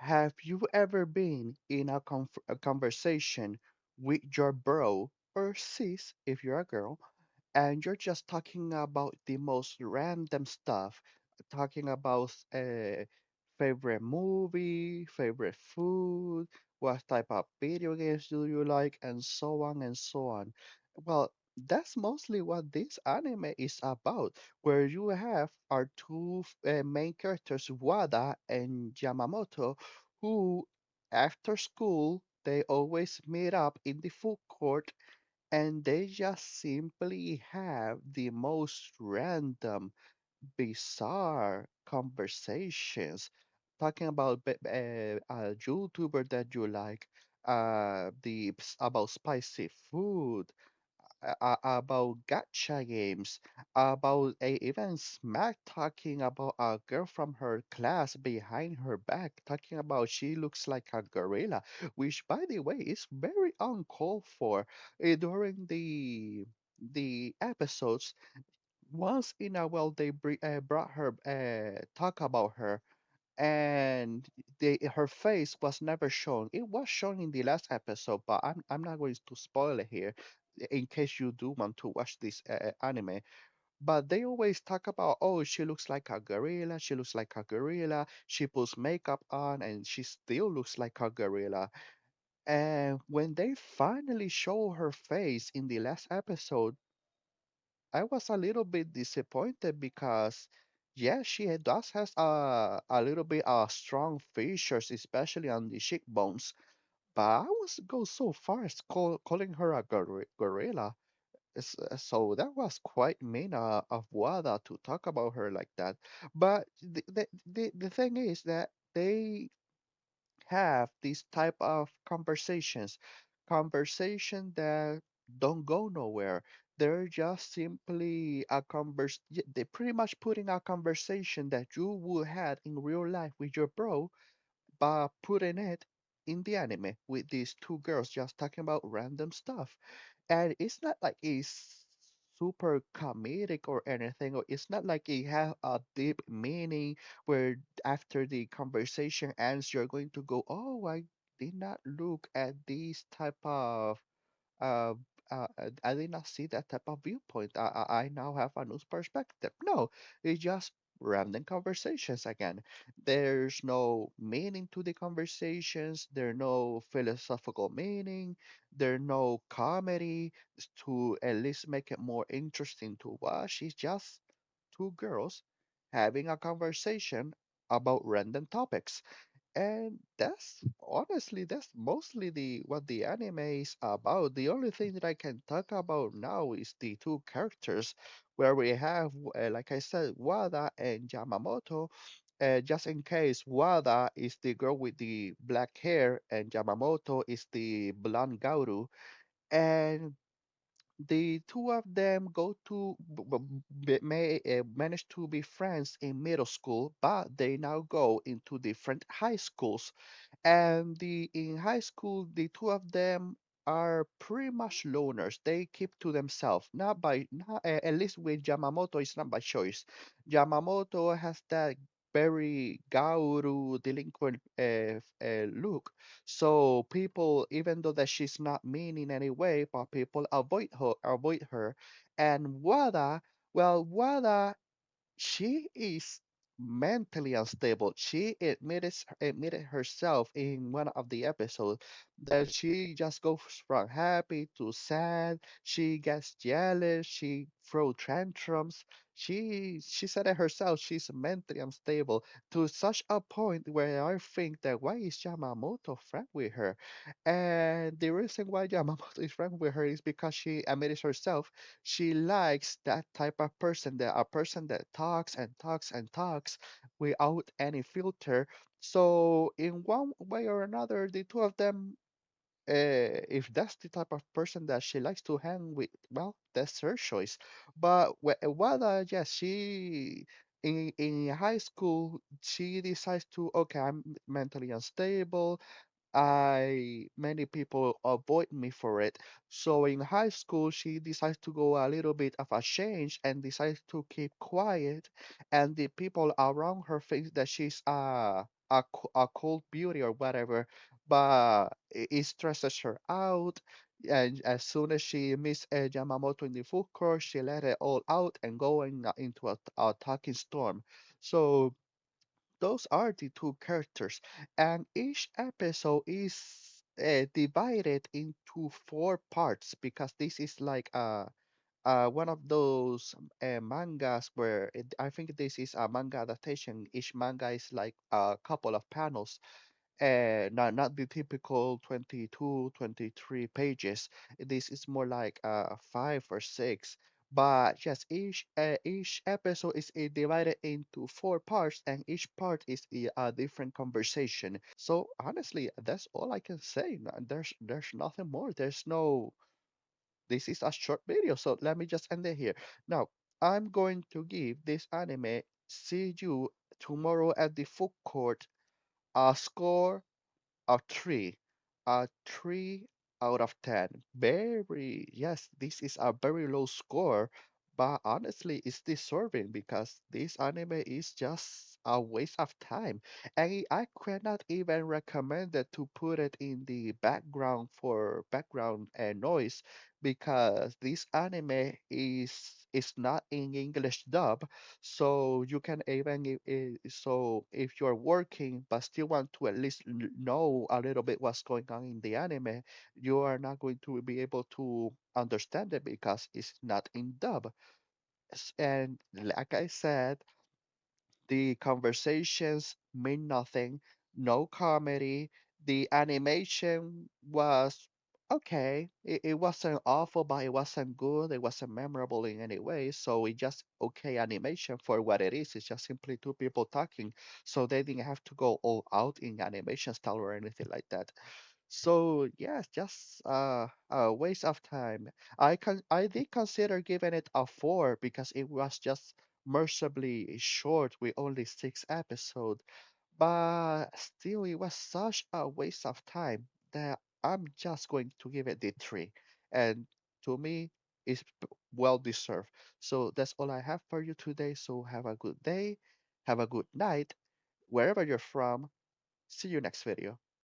Have you ever been in a conversation with your bro or sis if you're a girl, and you're just talking about the most random stuff, talking about favorite movie, favorite food, what type of video games do you like, and so on and so on. Well, that's mostly what this anime is about, where you have our two main characters, Wada and Yamamoto, who after school they always meet up in the food court and they just simply have the most random, bizarre conversations talking about a YouTuber that you like, about spicy food, about gacha games, about even smack talking about a girl from her class behind her back, talking about she looks like a gorilla, which by the way is very uncalled for. During the episodes, once in a while they brought her talk about her, and her face was never shown. It was shown in the last episode, but I'm not going to spoil it here in case you do want to watch this anime. But they always talk about, oh, she looks like a gorilla, she looks like a gorilla, she puts makeup on and she still looks like a gorilla. And when they finally show her face in the last episode, I was a little bit disappointed because, yeah, does has a little bit strong features, especially on the cheekbones. But I was go so far as calling her a gorilla. So that was quite mean of Wada to talk about her like that. But the thing is that they have this type of conversation that don't go nowhere. They're just simply they pretty much putting a conversation that you would have in real life with your bro, but putting it in the anime with these two girls just talking about random stuff. And it's not like it's super comedic or anything, or it's not like it have a deep meaning where after the conversation ends, you're going to go, oh, I did not look at this type of uh, I did not see that type of viewpoint. I now have a new perspective. No, it's just random conversations again. There's no meaning to the conversations. There's no philosophical meaning. There's no comedy to at least make it more interesting to watch. It's just two girls having a conversation about random topics. And that's mostly the what the anime is about. The only thing that I can talk about now is the two characters where we have, like I said, Wada and Yamamoto. Just in case, Wada is the girl with the black hair and Yamamoto is the blonde Gauru. And the two of them go to may manage to be friends in middle school, but they now go into different high schools. And the in high school, the two of them are pretty much loners. They keep to themselves, not at least with Yamamoto, it's not by choice. Yamamoto has that very Gauru delinquent look. So people, even though that she's not mean in any way, but people avoid her. And Wada, she is mentally unstable. She admitted herself in one of the episodes that she just goes from happy to sad. She gets jealous. She throw tantrums. She said it herself. She's mentally unstable to such a point where I think that why is Yamamoto friend with her? And the reason why Yamamoto is friend with her is because she admitted herself she likes that type of person, a person that talks and talks and talks without any filter. So in one way or another, the two of them, if that's the type of person that she likes to hang with, well, that's her choice. But Wada, yes, she in high school she decides to, okay, I'm mentally unstable. I many people avoid me for it. So in high school, she decides to go a little bit of a change and decides to keep quiet. And the people around her think that she's a cold beauty or whatever, but it stresses her out. And as soon as she meets Yamamoto in the food court, she let it all out and going into a talking storm. So those are the two characters, and each episode is divided into four parts because this is like one of those mangas where I think this is a manga adaptation. Each manga is like a couple of panels, not the typical 22, 23 pages. This is more like 5 or 6. But yes, each episode is divided into four parts, and each part is a different conversation. So honestly, that's all I can say. There's nothing more. There's no. This is a short video, so let me just end it here. Now, I'm going to give this anime See You Tomorrow at the Food Court a score a 3, a 3 out of 10. Very, yes, this is a very low score, but honestly, it's deserving because this anime is just a waste of time. And I cannot even recommend it to put it in the background for background noise because this anime is not in English dub, so you can even so if you're working but still want to at least know a little bit what's going on in the anime, you are not going to be able to understand it because it's not in dub. And like I said, the conversations mean nothing, no comedy. The animation was okay. It wasn't awful, but it wasn't good. It wasn't memorable in any way. So it just okay animation for what it is. It's just simply two people talking. So they didn't have to go all out in animation style or anything like that. So yes, just a waste of time. I did consider giving it a 4 because it was just mercifully short with only 6 episodes, but still it was such a waste of time that I'm just going to give it the 3. And to me, it's well deserved. So that's all I have for you today. So have a good day, have a good night, wherever you're from. See you next video.